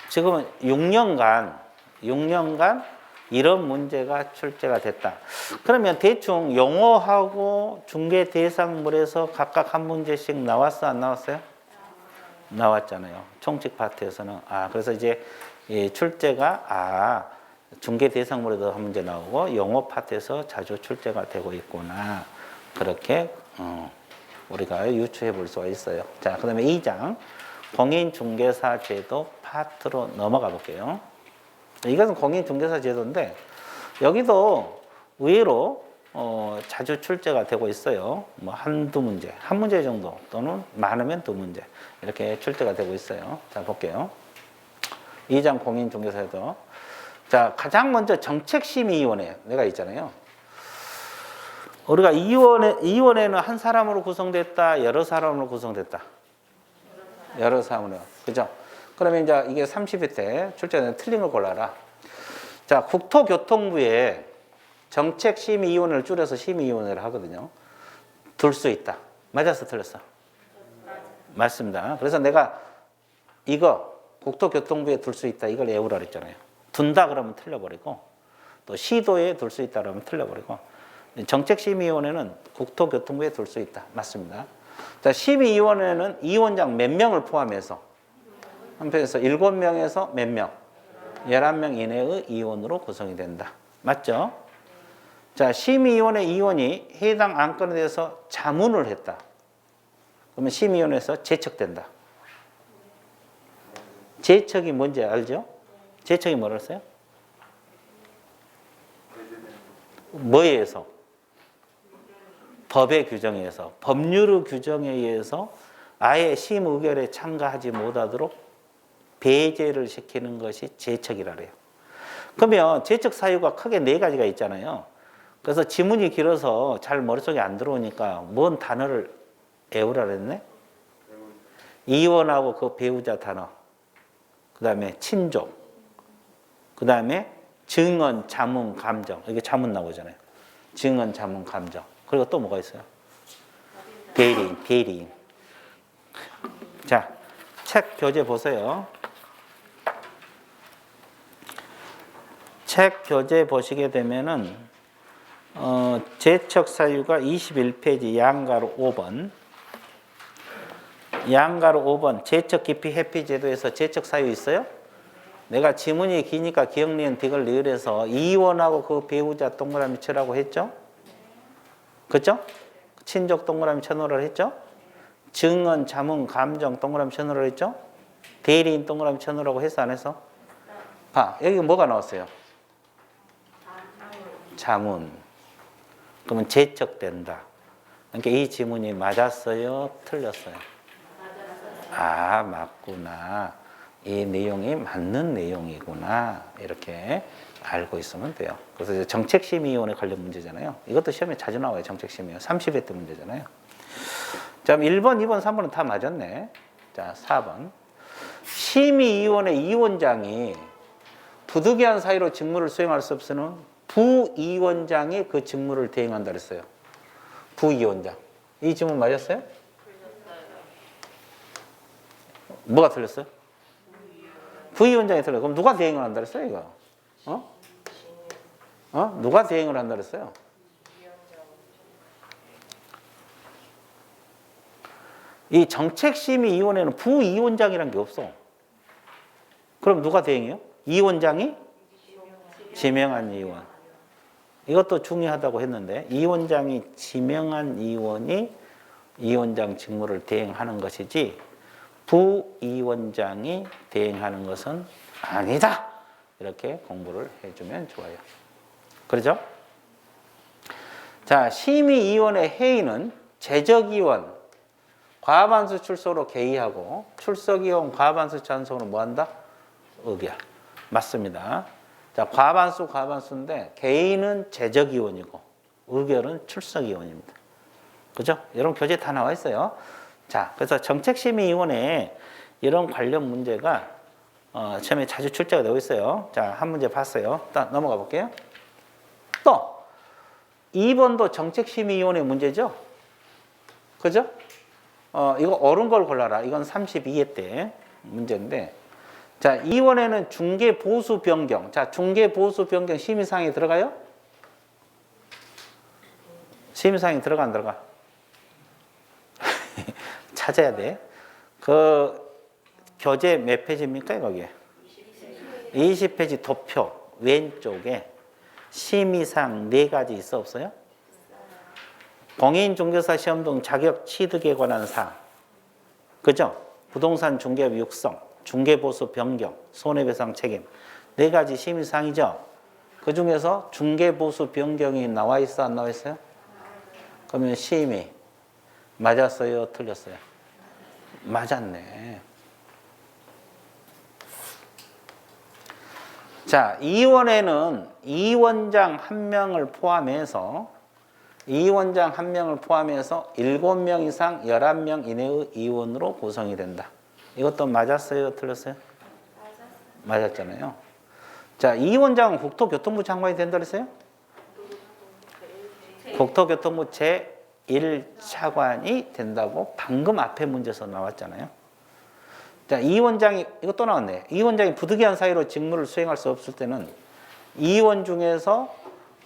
지금은 6년간 이런 문제가 출제가 됐다. 그러면 대충 용어하고 중개 대상물에서 각각 한 문제씩 나왔어, 안 나왔어요? 나왔잖아요. 총칙 파트에서는. 그래서 이제 출제가 중개 대상물에도 한 문제 나오고 용어 파트에서 자주 출제가 되고 있구나. 그렇게 우리가 유추해 볼 수가 있어요. 자, 그 다음에 2장 공인중개사 제도 파트로 넘어가 볼게요. 이것은 공인중개사 제도인데 여기도 의외로 자주 출제가 되고 있어요. 뭐 한두 문제, 한 문제 정도 또는 많으면 두 문제 이렇게 출제가 되고 있어요. 자, 볼게요. 2장 공인중개사 제도. 자, 가장 먼저 정책심의위원회 내가 있잖아요. 우리가 이원회는 한 사람으로 구성됐다, 여러 사람으로 구성됐다. 여러 사람으로. 그죠? 그러면 이제 이게 30회 때 출제는 틀린 걸 골라라. 자, 국토교통부에 정책심의위원회를 줄여서 심의위원회를 하거든요. 둘 수 있다. 맞았어, 틀렸어? 맞습니다. 그래서 내가 이거 국토교통부에 둘 수 있다. 이걸 외우라 그랬잖아요. 둔다 그러면 틀려버리고 또 시도에 둘 수 있다 그러면 틀려버리고 정책심의위원회는 국토교통부에 둘 수 있다. 맞습니다. 자, 심의위원회는 위원장 몇 명을 포함해서 한편에서 7명에서 몇 명? 11명 이내의 위원으로 구성이 된다. 맞죠? 자, 심의위원회 위원이 해당 안건에 대해서 자문을 했다. 그러면 심의위원회에서 제척된다. 제척이 뭔지 알죠? 제척이 뭐라 했어요? 뭐에 의해서? 법의 규정에 의해서, 법률의 규정에 의해서 아예 심의결에 참가하지 못하도록 배제를 시키는 것이 제척이라 그래요. 그러면 제척 사유가 크게 4가지가 있잖아요. 그래서 지문이 길어서 잘 머릿속에 안 들어오니까 뭔 단어를 외우라 그랬네? 이원하고 그 배우자 단어, 그 다음에 친족, 그 다음에 증언, 자문, 감정. 이게 자문 나오잖아요. 증언, 자문, 감정. 그리고 또 뭐가 있어요? 대리인. 자, 책 교재 보세요. 책 교재 보시게 되면은 제척 사유가 21페이지 양가로 5번. 양가로 5번. 제척 기피 회피 제도에서 제척 사유 있어요? 내가 지문이 기니까 기억, 니은, 딕을 리을해서 이원하고 그 배우자 동그라미 쳐라고 했죠? 그렇죠? 친족 동그라미 쳐놓으라 했죠? 증언, 자문, 감정 동그라미 쳐놓으라 했죠? 대리인 동그라미 쳐놓으라고 했어, 안 했어? 봐, 여기 뭐가 나왔어요? 자문. 그러면 제척된다. 그러니까 이 지문이 맞았어요? 틀렸어요? 맞구나. 이 내용이 맞는 내용이구나. 이렇게 알고 있으면 돼요. 그래서 이제 정책심의위원회 관련 문제잖아요. 이것도 시험에 자주 나와요. 정책심의위원회. 30회 때 문제잖아요. 자, 1번, 2번, 3번은 다 맞았네. 자, 4번. 심의위원회 위원장이 부득이한 사유로 직무를 수행할 수 없으면 부위원장이 그 직무를 대행한다 그랬어요. 부위원장. 이 질문 맞았어요? 뭐가 틀렸어요? 부위원장이 틀렸어요. 그럼 누가 대행을 한다 그랬어요, 이거? 누가 대행을 한다 그랬어요? 이 정책심의위원회는 부위원장이란 게 없어. 그럼 누가 대행해요? 위원장이 지명한 위원. 이것도 중요하다고 했는데 위원장이 지명한 위원이 위원장 직무를 대행하는 것이지 부위원장이 대행하는 것은 아니다. 이렇게 공부를 해주면 좋아요. 그렇죠? 자, 심의위원회 회의는 재적위원 과반수 출석으로 개의하고 출석위원 과반수 찬성으로 뭐한다? 의결. 맞습니다. 자, 과반수인데 개의는 재적위원이고 의결은 출석위원입니다. 그죠? 이런 교재 다 나와 있어요. 자, 그래서 정책심의위원회에 이런 관련 문제가 처음에 자주 출제가 되고 있어요. 자, 한 문제 봤어요. 일단 넘어가 볼게요. 또 2번도 정책심의위원회 문제죠. 그죠? 이거 옳은 걸 골라라. 이건 32회 때 문제인데, 자, 2원에는 중개 보수 변경. 자, 중개 보수 변경 심의사항에 들어가요? 심의사항에 들어가 안 들어가? 찾아야 돼. 그 교재 몇 페이지입니까, 거기에? 20페이지 도표 왼쪽에 심의사항 4가지 있어 없어요? 공인중개사 시험 등 자격 취득에 관한 사항, 그죠? 부동산 중개업 육성, 중개보수 변경, 손해배상 책임 4가지 심의사항이죠. 그 중에서 중개보수 변경이 나와 있어 안 나와 있어요? 그러면 심의 맞았어요, 틀렸어요? 맞았네. 자, 2원에는 2원장 1명을 포함해서 2원장 1명을 포함해서 7명 이상 11명 이내의 2원으로 구성이 된다. 이것도 맞았어요? 틀렸어요? 맞았잖아요. 자, 2원장은 국토교통부 장관이 된다 그랬어요? 국토교통부 제1차관이 된다고 방금 앞에 문제에서 나왔잖아요. 자, 2원장이, 이거 또 나왔네. 2원장이 부득이한 사유로 직무를 수행할 수 없을 때는 2원 중에서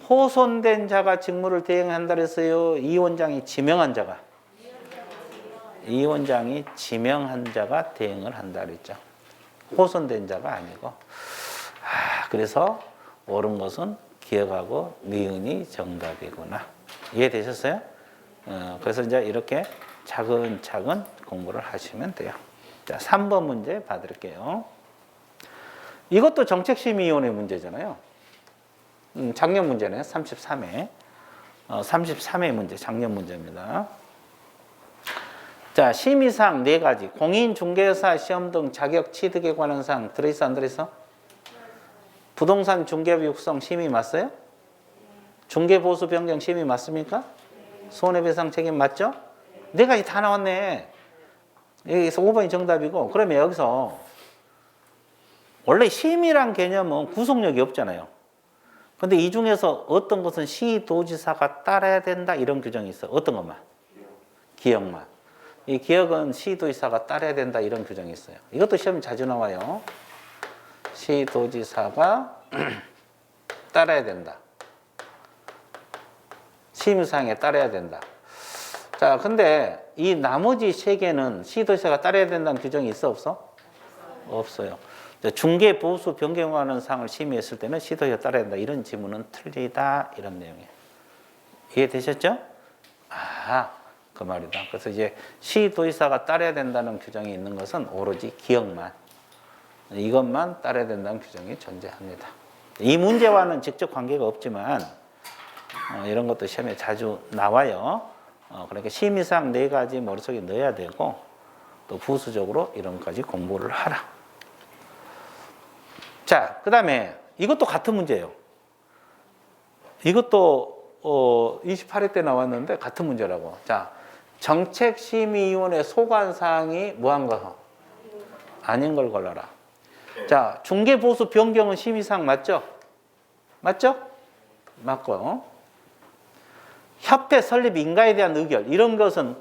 호손된 자가 직무를 대행한다 그랬어요? 2원장이 지명한 자가? 2원장이 지명한 자가 대행을 한다 그랬죠. 호손된 자가 아니고. 그래서 옳은 것은 기억하고 니은이 정답이구나. 이해되셨어요? 그래서 이제 이렇게 차근차근 공부를 하시면 돼요. 자, 3번 문제 봐드릴게요. 이것도 정책심의위원회 문제잖아요. 작년 문제네. 33회. 33회 문제, 작년 문제입니다. 자, 심의사항 4가지. 공인중개사 시험 등 자격 취득에 관한 사항 들어있어, 안 들어있어? 부동산 중개업 육성 심의 맞어요? 중개보수 변경 심의 맞습니까? 손해배상 책임 맞죠? 4가지 다 나왔네. 여기서 5번이 정답이고, 그러면 여기서 원래 심의란 개념은 구속력이 없잖아요. 근데 이 중에서 어떤 것은 시도지사가 따라야 된다 이런 규정이 있어. 어떤 것만? 기억만. 이 기억은 시도지사가 따라야 된다 이런 규정이 있어요. 이것도 시험에 자주 나와요. 시도지사가 따라야 된다. 심의사항에 따라야 된다. 자, 근데 이 나머지 3개는 시도지사가 따라야 된다는 규정이 있어 없어? 없어요. 중개 보수 변경하는 사항을 심의했을 때는 시도지사가 따라야 된다. 이런 지문은 틀리다. 이런 내용이에요. 이해되셨죠? 그 말이다. 그래서 이제 시도지사가 따라야 된다는 규정이 있는 것은 오로지 기억만, 이것만 따라야 된다는 규정이 존재합니다. 이 문제와는 직접 관계가 없지만 이런 것도 시험에 자주 나와요. 그러니까 심의사항 4가지 머릿속에 넣어야 되고 또 부수적으로 이런 것까지 공부를 하라. 자, 그 다음에 이것도 같은 문제예요. 이것도 28회 때 나왔는데 같은 문제라고. 자, 정책심의위원회 소관사항이 뭐한가? 아닌 걸 골라라. 자, 중개보수 변경은 심의사항 맞죠? 맞죠? 맞고. 협회 설립 인가에 대한 의결, 이런 것은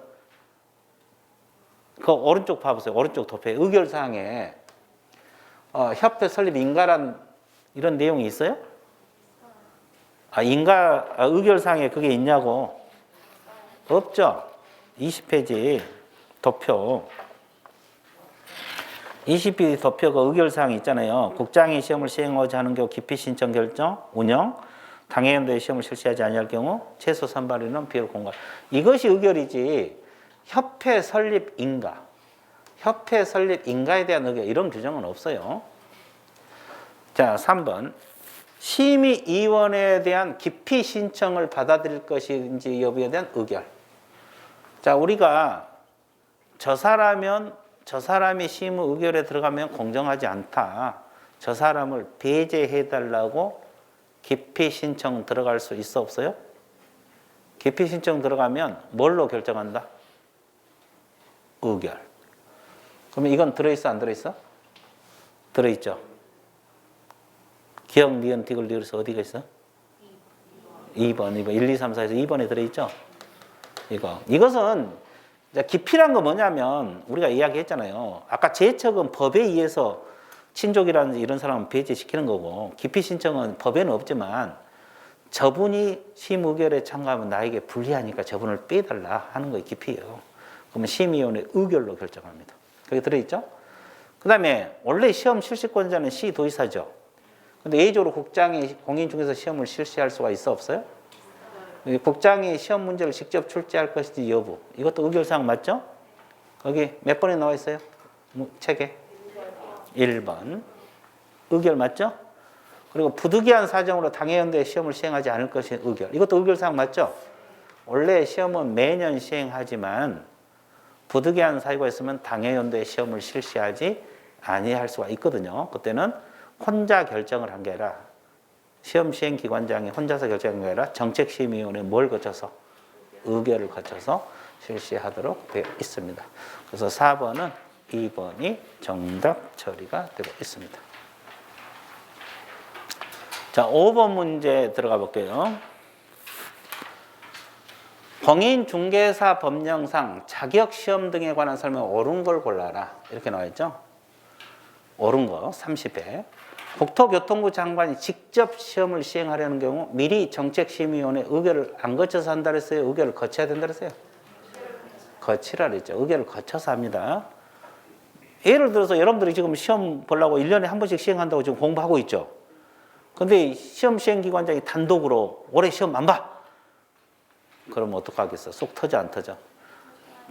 그 오른쪽 봐보세요. 오른쪽 도표에 의결사항에 협회 설립 인가란 이런 내용이 있어요? 의결사항에 그게 있냐고? 없죠? 20페이지 도표. 20페이지 도표가 의결사항이 있잖아요. 국장이 시험을 시행하고자 하는 경우 기피 신청 결정, 운영, 당해연도에 시험을 실시하지 아니할 경우 최소 선발인원 비율 공갈. 이것이 의결이지 협회 설립 인가, 협회 설립 인가에 대한 의결 이런 규정은 없어요. 자, 3번 심의위원회에 대한 기피 신청을 받아들일 것인지 여부에 대한 의결. 자, 우리가 저 사람이 심의 의결에 들어가면 공정하지 않다. 저 사람을 배제해달라고 기피 신청 들어갈 수 있어 없어요? 기피 신청 들어가면 뭘로 결정한다? 의결. 그러면 이건 들어있어 안 들어있어? 들어있죠. 기억, 니은, 디귿, 리을에서 어디가 있어? 2번. 1, 2, 3, 4에서 2번에 들어있죠? 이것은 기피란 거 뭐냐면 우리가 이야기했잖아요. 아까 제척은 법에 의해서 친족이라든지 이런 사람은 배제시키는 거고 기피 신청은 법에는 없지만 저분이 심의결에 참가하면 나에게 불리하니까 저분을 빼달라 하는 거에 기피예요. 그러면 심의위원회 의결로 결정합니다. 거기 들어있죠? 그 다음에 원래 시험 실시권자는 시도지사죠. 근데 예외적으로 국장이 공인중개사 시험을 실시할 수가 있어 없어요? 국장이 시험 문제를 직접 출제할 것인지 여부. 이것도 의결사항 맞죠? 거기 몇 번에 나와 있어요? 책에? 1번. 의결 맞죠? 그리고 부득이한 사정으로 당해연대에 시험을 시행하지 않을 것이 의결. 이것도 의결사항 맞죠? 원래 시험은 매년 시행하지만 부득이한 사유가 있으면 당해연대에 시험을 실시하지 아니할 수가 있거든요. 그때는 혼자 결정을 한 게 아니라 시험 시행 기관장이 혼자서 결정한 게 아니라 정책심의위원회 뭘 거쳐서 의결을 거쳐서 실시하도록 되어 있습니다. 그래서 4번은 2번이 정답 처리가 되고 있습니다. 자, 5번 문제 들어가 볼게요. 공인중개사 법령상 자격시험 등에 관한 설명 옳은 걸 골라라. 이렇게 나와 있죠. 옳은 거 30회. 국토교통부 장관이 직접 시험을 시행하려는 경우 미리 정책심의위원회 의결을 안 거쳐서 한다 그랬어요? 의결을 거쳐야 된다 그랬어요? 거치라 그랬죠. 의결을 거쳐서 합니다. 예를 들어서 여러분들이 지금 시험 보려고 1년에 한 번씩 시행한다고 지금 공부하고 있죠. 근데 시험 시행기관장이 단독으로 올해 시험 안 봐. 그러면 어떡하겠어? 쏙 터져 안 터져?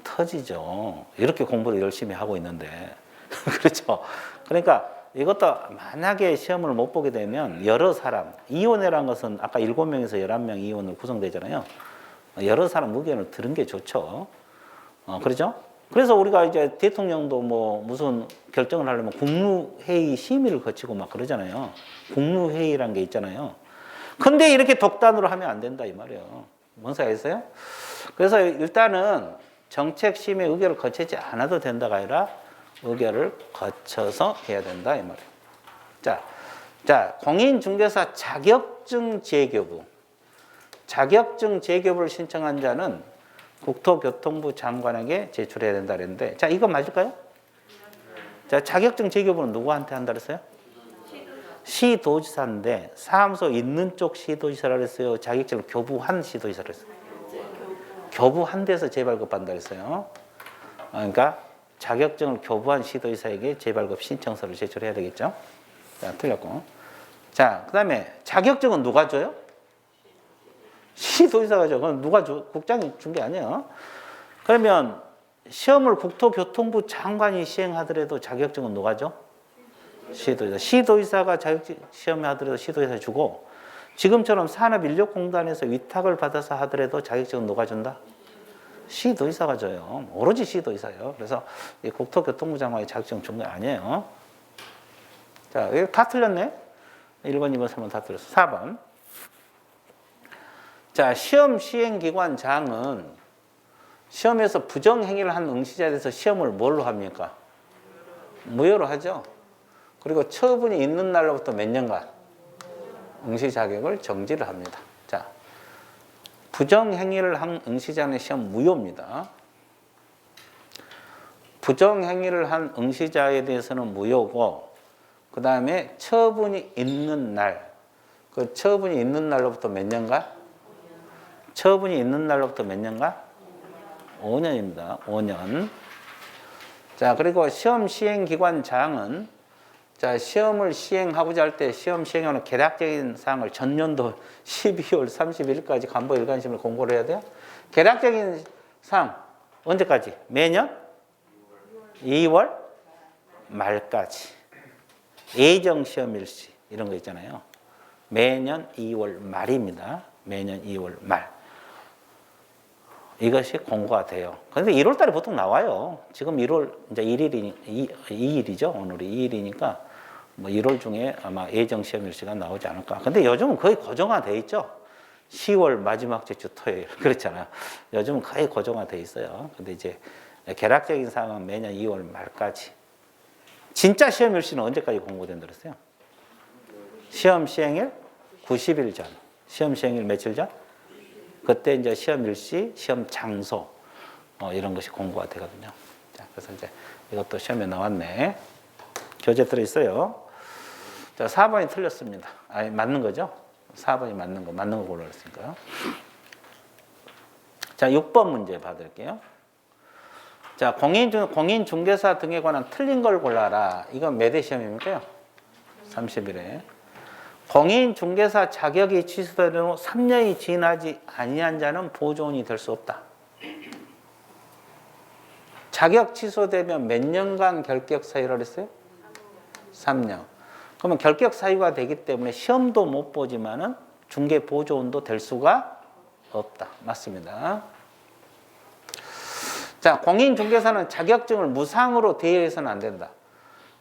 터지죠. 이렇게 공부를 열심히 하고 있는데. 그렇죠. 그러니까 이것도 만약에 시험을 못 보게 되면 여러 사람, 이원회라는 것은 아까 7명에서 11명 이원으로 구성되잖아요. 여러 사람 의견을 들은 게 좋죠. 그렇죠? 그래서 우리가 이제 대통령도 뭐 무슨 결정을 하려면 국무회의 심의를 거치고 막 그러잖아요. 국무회의라는 게 있잖아요. 근데 이렇게 독단으로 하면 안 된다 이 말이에요. 뭔 소리 있어요? 그래서 일단은 정책심의 의결을 거치지 않아도 된다가 아니라 의결을 거쳐서 해야 된다 이 말이에요. 자, 공인중개사 자격증 재교부. 자격증 재교부를 신청한 자는 국토교통부 장관에게 제출해야 된다 그랬는데, 자, 이거 맞을까요? 자, 자격증 재교부는 누구한테 한다 그랬어요? 시도지사인데 사무소 있는 쪽 시도지사라 그랬어요? 자격증을 교부한 시도지사라 그랬어요? 교부한 데서 재발급한다 그랬어요. 그러니까 자격증을 교부한 시도지사에게 재발급 신청서를 제출해야 되겠죠? 자, 틀렸고. 자, 그 다음에 자격증은 누가 줘요? 시도지사가 줘. 그럼 누가 줘? 국장이 준 게 아니에요. 그러면 시험을 국토교통부 장관이 시행하더라도 자격증은 누가 줘? 시도지사. 시도지사가 자격증 시험에 하더라도 시도지사 주고, 지금처럼 산업인력공단에서 위탁을 받아서 하더라도 자격증은 누가 준다? 시도지사가 줘요. 오로지 시도지사예요. 그래서 국토교통부 장관이 자격증 준 게 아니에요. 자, 이거 다 틀렸네. 1번, 2번, 3번 다 틀렸어. 4번. 자, 시험 시행기관장은 시험에서 부정행위를 한 응시자에 대해서 시험을 뭘로 합니까? 무효로 하죠. 그리고 처분이 있는 날로부터 몇 년간 응시 자격을 정지를 합니다. 자, 부정행위를 한 응시자는 시험 무효입니다. 부정행위를 한 응시자에 대해서는 무효고, 그 다음에 처분이 있는 날, 그 처분이 있는 날로부터 몇 년간? 처분이 있는 날로부터 몇 년간? 5년입니다. 5년. 자, 그리고 시험 시행기관장은 자, 시험을 시행하고자 할 때 시험 시행하는 개략적인 사항을 전년도 12월 31일까지 간부 일관심을 공고를 해야 돼요. 개략적인 사항 언제까지? 매년 2월 말까지. 예정 시험 일시 이런 거 있잖아요. 매년 2월 말입니다. 매년 2월 말. 이것이 공고가 돼요. 그런데 1월 달에 보통 나와요. 지금 1월 이제 2일이죠. 오늘이 2일이니까 뭐 1월 중에 아마 예정 시험 일시가 나오지 않을까. 근데 요즘은 거의 고정화돼 있죠. 10월 마지막 주 토요일 그렇잖아요. 요즘은 거의 고정화돼 있어요. 근데 이제 개락적인 상황은 매년 2월 말까지. 진짜 시험 일시는 언제까지 공고된다 그랬어요? 시험 시행일 90일 전. 시험 시행일 며칠 전? 그때 이제 시험 일시, 시험 장소 이런 것이 공고가 되거든요. 자, 그래서 이제 이것도 시험에 나왔네. 교재 들어 있어요. 자, 4번이 틀렸습니다. 아니 맞는 거죠? 4번이 맞는 거 골라냈으니까요. 자, 6번 문제 봐드릴게요. 자, 공인중개사 등에 관한 틀린 걸 골라라. 이건 몇 회 시험입니까요? 30일에. 공인중개사 자격이 취소된 후 3년이 지나지 아니한 자는 보조원이 될 수 없다. 자격 취소되면 몇 년간 결격 사유를 했어요? 3년. 그러면 결격 사유가 되기 때문에 시험도 못 보지만은 중개 보조원도 될 수가 없다. 맞습니다. 자, 공인중개사는 자격증을 무상으로 대여해서는 안 된다.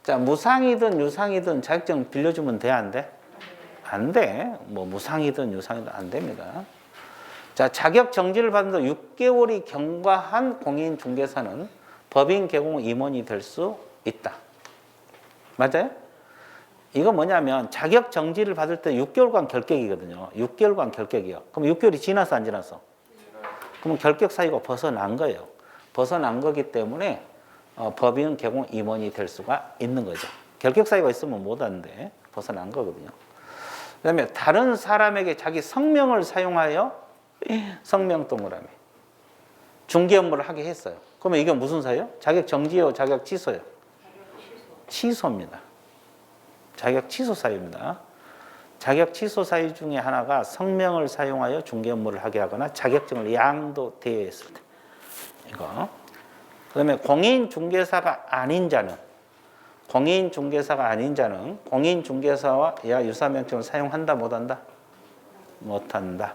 자, 무상이든 유상이든 자격증 빌려주면 돼, 안 돼? 안 돼. 뭐 무상이든 유상이든 안 됩니다. 자, 자격 정지를 받은 후 6개월이 경과한 공인중개사는 법인 개공 임원이 될 수 있다. 맞아요? 이거 뭐냐면 자격 정지를 받을 때 6개월간 결격이거든요. 6개월간 결격이요. 그럼 6개월이 지났어, 안 지났어? 그러면 결격 사유가 벗어난 거예요. 벗어난 거기 때문에 법인 개공 임원이 될 수가 있는 거죠. 결격 사유가 있으면 못 하는데 벗어난 거거든요. 그 다음에 다른 사람에게 자기 성명을 사용하여 성명 동그라미 중개 업무를 하게 했어요. 그러면 이게 무슨 사유요? 자격 정지요, 자격 취소요? 취소입니다. 자격 취소 사유입니다. 자격 취소 사유 중에 하나가 성명을 사용하여 중개 업무를 하게 하거나 자격증을 양도 대여했을 때. 이거. 그 다음에 공인중개사가 아닌 자는 공인중개사와 유사명칭을 사용한다, 못한다? 못한다.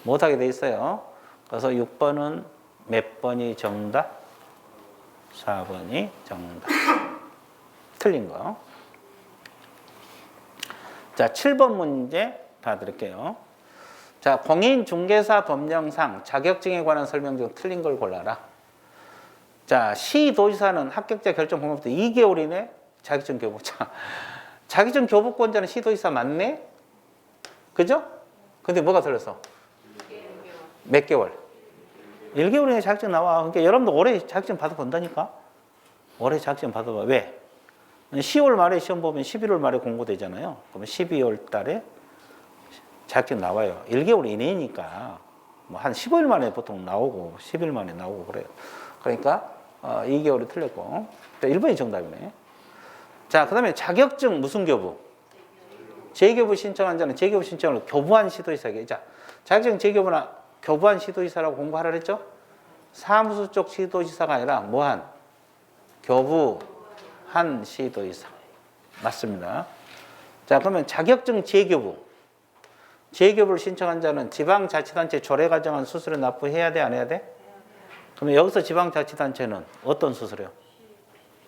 못하게 돼 있어요. 그래서 6번은 몇 번이 정답? 4번이 정답. 틀린 거. 자, 7번 문제 봐드릴게요. 자, 공인중개사 법령상 자격증에 관한 설명 중 틀린 걸 골라라. 자, 시도지사는 합격자 결정 공고부터 2개월 이내 자격증 교부. 자, 자격증 교부권자는 시도지사 맞네? 그죠? 근데 뭐가 틀렸어? 몇 개월? 1개월 이내 자격증 나와. 그러니까 여러분도 올해 자격증 받아본다니까? 올해 자격증 받아봐. 왜? 10월 말에 시험 보면 11월 말에 공고되잖아요. 그러면 12월 달에 자격증 나와요. 1개월 이내니까 뭐 한 15일 만에 보통 나오고 10일 만에 나오고 그래요. 그러니까 2개월이 틀렸고 1번이 정답이네. 자, 그 다음에 자격증 무슨 교부? 재교부 신청한 자는 재교부 신청을 교부한 시도지사에게. 자, 자격증 재교부나 교부한 시도지사라고 공부하라 그랬죠? 사무소 쪽 시도지사가 아니라 뭐한? 교부한 시도지사. 맞습니다. 자, 그러면 자격증 재교부. 재교부를 신청한 자는 지방자치단체 조례 가정한 수수료 납부해야 돼, 안 해야 돼? 그러면 여기서 지방자치단체는 어떤 수수료?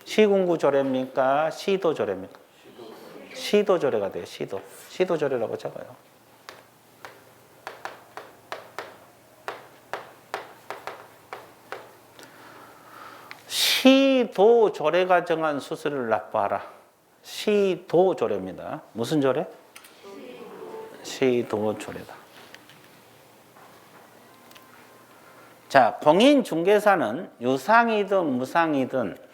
시군구조례입니까? 시도조례입니까? 시도조례가 돼요. 시도조례라고 적어요. 시도조례가 정한 수수료를 납부하라. 시도조례입니다. 무슨 조례? 시도조례다. 자, 공인중개사는 유상이든 무상이든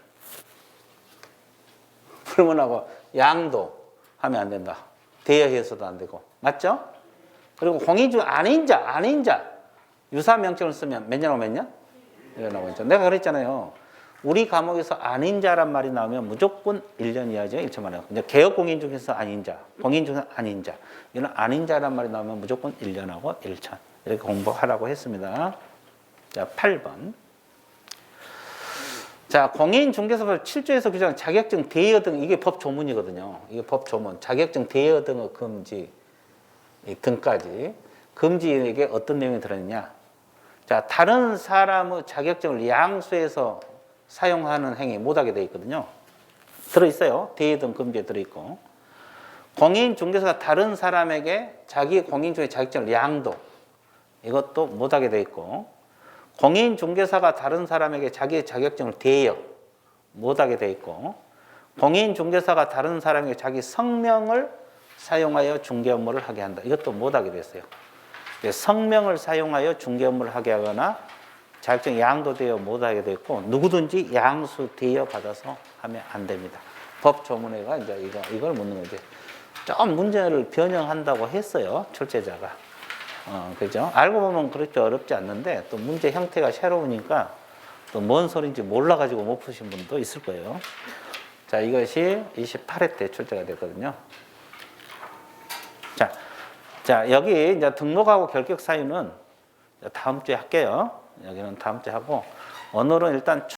불문하고 양도 하면 안 된다. 대여해서도 안 되고. 맞죠? 그리고 공인중 아닌 자 유사명칭을 쓰면 몇 년하고 몇 년? 1년하고 있죠. 내가 그랬잖아요. 우리 과목에서 아닌 자란 말이 나오면 무조건 1년 이하죠. 1천 만에. 개혁공인중개사 아닌 자, 공인중개사 아닌 자. 이런 아닌 자란 말이 나오면 무조건 1년하고 1천. 이렇게 공부하라고 했습니다. 자, 8번. 자, 공인중개사법 7조에서 규정한 자격증 대여 등, 이게 법 조문이거든요. 이게 법 조문. 자격증 대여 등의 금지. 이 등까지 금지에게 어떤 내용이 들어있냐? 자, 다른 사람의 자격증을 양수해서 사용하는 행위 못하게 돼 있거든요. 들어있어요. 대의등 금지에 들어있고. 공인중개사가 다른 사람에게 자기 공인중개 자격증을 양도, 이것도 못하게 돼 있고, 공인중개사가 다른 사람에게 자기의 자격증을 대여, 못하게 돼 있고, 공인중개사가 다른 사람에게 자기 성명을 사용하여 중개 업무를 하게 한다. 이것도 못하게 됐어요. 성명을 사용하여 중개 업무를 하게 하거나 자격증 양도되어 못하게 됐고, 누구든지 양수 대여 받아서 하면 안 됩니다. 법조문회가 이제 이걸 묻는 거지. 좀 문제를 변형한다고 했어요, 출제자가. 그죠? 알고 보면 그렇게 어렵지 않는데 또 문제 형태가 새로우니까 또 뭔 소리인지 몰라가지고 못 푸신 분도 있을 거예요. 자, 이것이 28회 때 출제가 됐거든요. 자, 여기 이제 등록하고 결격 사유는 다음 주에 할게요. 여기는 다음 주에 하고, 오늘은 일단